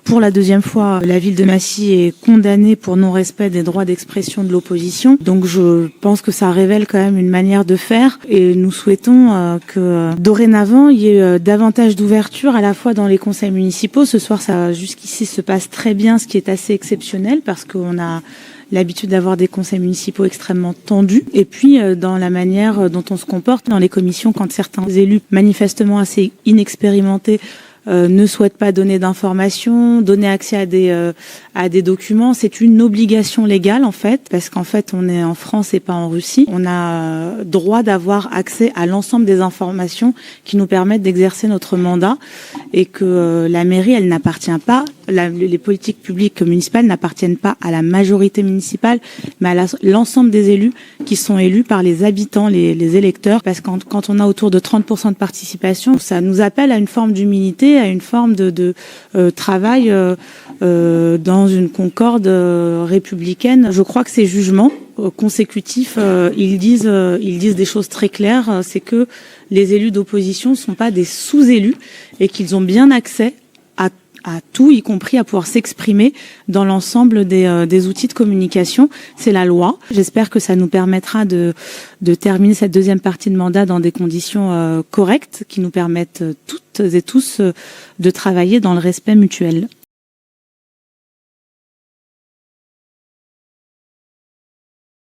pour la deuxième fois, la ville de Massy est condamnée pour non-respect des droits d'expression de l'opposition. Donc je pense que ça révèle quand même une manière de faire et nous souhaitons que dorénavant il y ait davantage d'ouverture à la fois dans les conseils municipaux. Ce soir, ça jusqu'ici se passe très bien, ce qui est assez exceptionnel parce qu'on a l'habitude d'avoir des conseils municipaux extrêmement tendus. Et puis, dans la manière dont on se comporte dans les commissions, quand certains élus manifestement assez inexpérimentés ne souhaitent pas donner d'informations, donner accès à des documents, c'est une obligation légale en fait, parce qu'en fait on est en France et pas en Russie. On a droit d'avoir accès à l'ensemble des informations qui nous permettent d'exercer notre mandat et que la mairie, elle n'appartient pas, les politiques publiques municipales n'appartiennent pas à la majorité municipale, mais à l'ensemble des élus qui sont élus par les habitants, les électeurs, parce que quand on a autour de 30% de participation, ça nous appelle à une forme d'humilité, à une forme de travail dans une concorde républicaine. Je crois que ces jugements consécutifs, ils disent des choses très claires, c'est que les élus d'opposition ne sont pas des sous-élus et qu'ils ont bien accès à tout, y compris à pouvoir s'exprimer dans l'ensemble des outils de communication. C'est la loi. J'espère que ça nous permettra de terminer cette deuxième partie de mandat dans des conditions correctes qui nous permettent toutes et tous de travailler dans le respect mutuel.